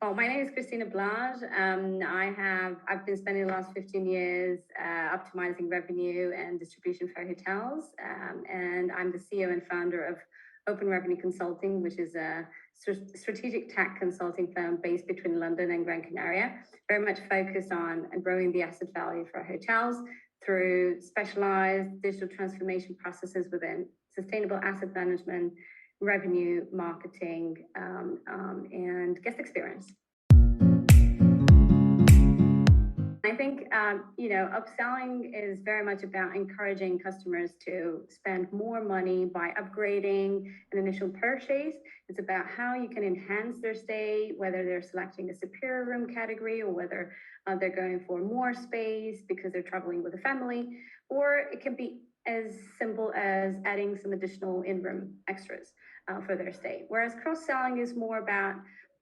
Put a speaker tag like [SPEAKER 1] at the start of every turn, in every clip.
[SPEAKER 1] Oh, my name is Cristina Blaj. I've been spending the last 15 years optimizing revenue and distribution for hotels. And I'm the CEO and founder of Open Revenue Consulting, which is a strategic tech consulting firm based between London and Gran Canaria, very much focused on growing the asset value for hotels through specialized digital transformation processes within sustainable asset management, revenue, marketing, and guest experience. I think, upselling is very much about encouraging customers to spend more money by upgrading an initial purchase. It's about how you can enhance their stay, whether they're selecting a superior room category or whether they're going for more space because they're traveling with a family, or it can be as simple as adding some additional in-room extras for their stay. Whereas cross-selling is more about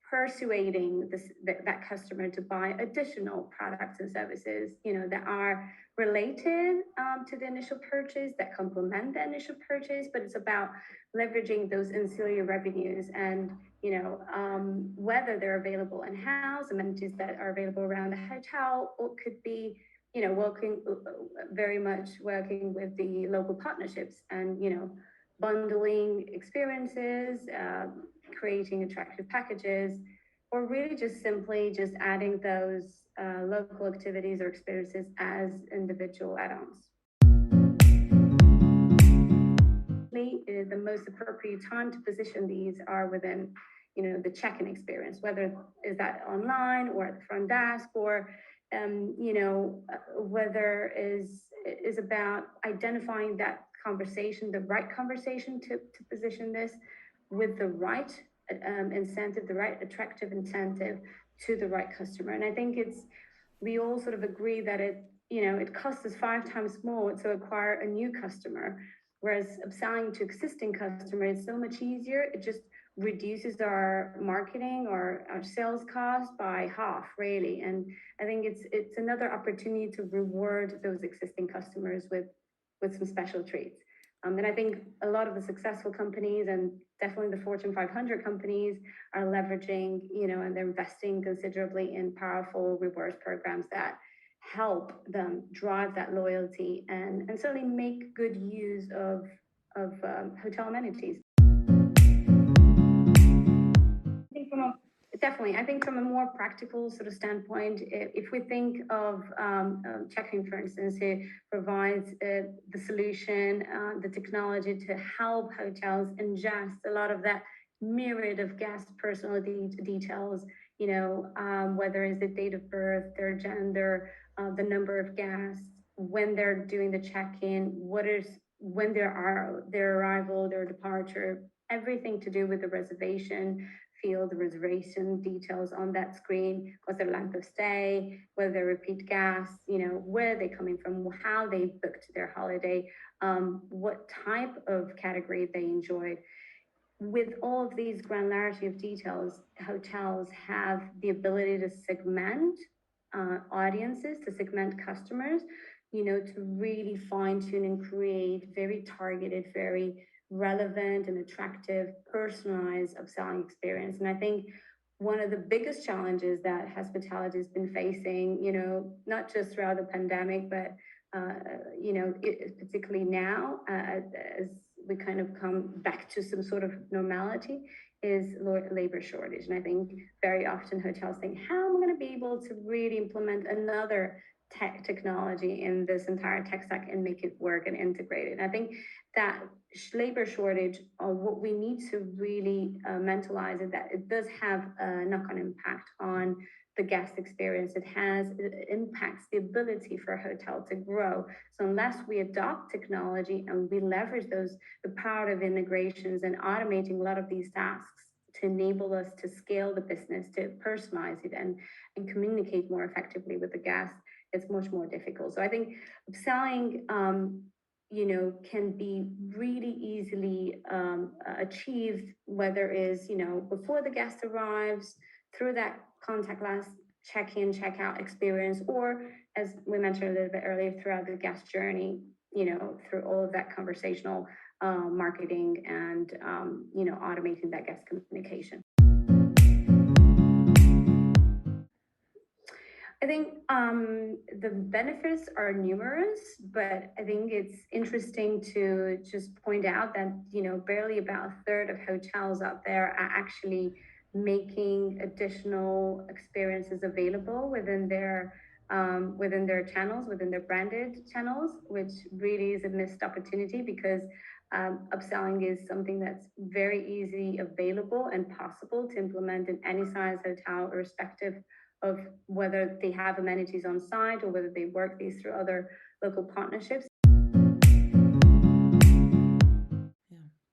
[SPEAKER 1] persuading that customer to buy additional products and services, that are related to the initial purchase, that complement the initial purchase, but it's about leveraging those ancillary revenues and, whether they're available in-house, amenities that are available around the hotel, or could be, working with the local partnerships and, bundling experiences, creating attractive packages, or really just simply adding those local activities or experiences as individual add-ons. The most appropriate time to position these are within, the check-in experience, whether is that online or at the front desk, or whether is about identifying that conversation, the right conversation to position this with the right incentive, the right attractive incentive to the right customer. And I think we all sort of agree that it costs us 5 times more to acquire a new customer, whereas upselling to existing customers is so much easier. It just reduces our marketing or our sales cost by half, really. And I think it's another opportunity to reward those existing customers with some special treats. And I think a lot of the successful companies, and definitely the Fortune 500 companies, are leveraging, and they're investing considerably in powerful rewards programs that help them drive that loyalty and certainly make good use of hotel amenities. I think from a more practical sort of standpoint, if we think of check-in, for instance, it provides the solution, the technology to help hotels ingest a lot of that myriad of guest personal details, whether it's the date of birth, their gender, the number of guests, when they're doing the check-in, when their arrival, their departure, everything to do with the reservation field, the reservation details on that screen, what's their length of stay, whether they're repeat guests, where they're coming from, how they booked their holiday, what type of category they enjoyed. With all of these granularity of details, hotels have the ability to segment audiences, to segment customers, to really fine-tune and create very targeted, very relevant and attractive, personalized upselling experience. And I think one of the biggest challenges that hospitality has been facing, not just throughout the pandemic, but particularly now, as we kind of come back to some sort of normality, is labor shortage. And I think very often hotels think, how am I going to be able to really implement another technology in this entire tech stack and make it work and integrate it? And I think that labor shortage, or what we need to really mentalize, is that it does have a knock-on impact on the guest experience. It impacts the ability for a hotel to grow. So unless we adopt technology and we leverage the power of integrations and automating a lot of these tasks to enable us to scale the business, to personalize it and communicate more effectively with the guests, it's much more difficult. So I think upselling, can be really easily achieved, whether it's, before the guest arrives, through that contactless check-in, check-out experience, or as we mentioned a little bit earlier, throughout the guest journey, through all of that conversational marketing and, automating that guest communication. I think the benefits are numerous, but I think it's interesting to just point out that, barely about a third of hotels out there are actually making additional experiences available within their channels, within their branded channels, which really is a missed opportunity because upselling is something that's very easy available and possible to implement in any size hotel, irrespective of whether they have amenities on site or whether they work these through other local partnerships.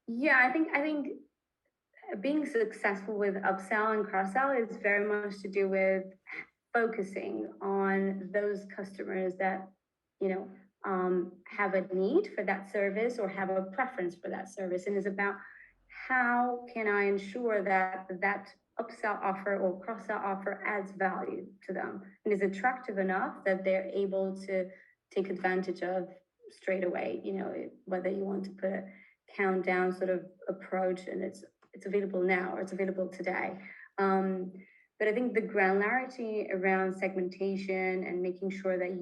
[SPEAKER 1] Yeah, I think being successful with upsell and cross sell is very much to do with focusing on those customers that you know have a need for that service or have a preference for that service, and is about how can I ensure that that upsell offer or cross sell offer adds value to them and is attractive enough that they're able to take advantage of straight away. Whether you want to put a countdown sort of approach and it's available now or it's available today. But I think the granularity around segmentation and making sure that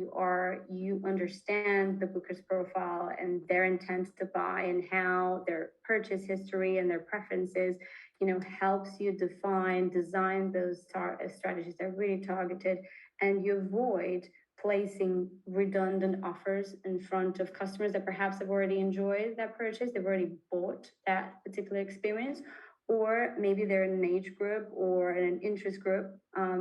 [SPEAKER 1] you understand the booker's profile and their intent to buy and how their purchase history and their preferences, helps you design those strategies that are really targeted, and you avoid placing redundant offers in front of customers that perhaps have already enjoyed that purchase, they've already bought that particular experience, or maybe they're in an age group or in an interest group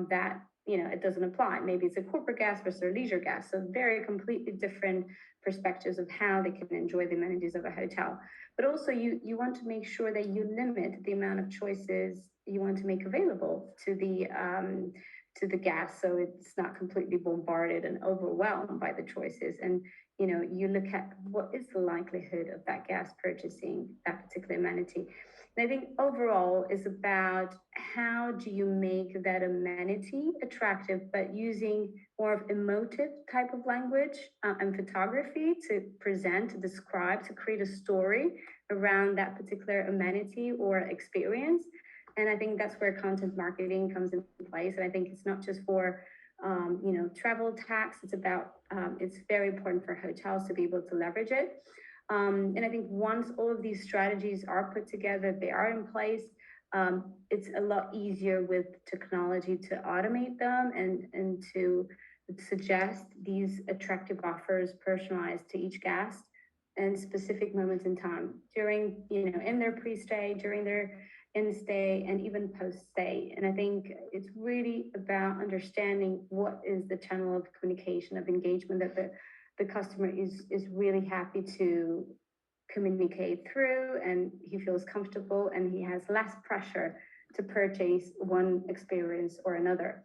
[SPEAKER 1] that it doesn't apply. Maybe it's a corporate guest versus a leisure guest, so very completely different perspectives of how they can enjoy the amenities of a hotel. But also, you want to make sure that you limit the amount of choices you want to make available to the guest, so it's not completely bombarded and overwhelmed by the choices. And you look at what is the likelihood of that guest purchasing that particular amenity. And I think overall is about how do you make that amenity attractive, but using more of emotive type of language and photography to present, to describe, to create a story around that particular amenity or experience. And I think that's where content marketing comes into place. And I think it's not just for travel tax. It's very important for hotels to be able to leverage it. And I think once all of these strategies are put together, they are in place, it's a lot easier with technology to automate them and to suggest these attractive offers personalized to each guest and specific moments in time during, in their pre-stay, during their in-stay, and even post-stay. And I think it's really about understanding what is the channel of communication, of engagement that the customer is really happy to communicate through, and he feels comfortable and he has less pressure to purchase one experience or another.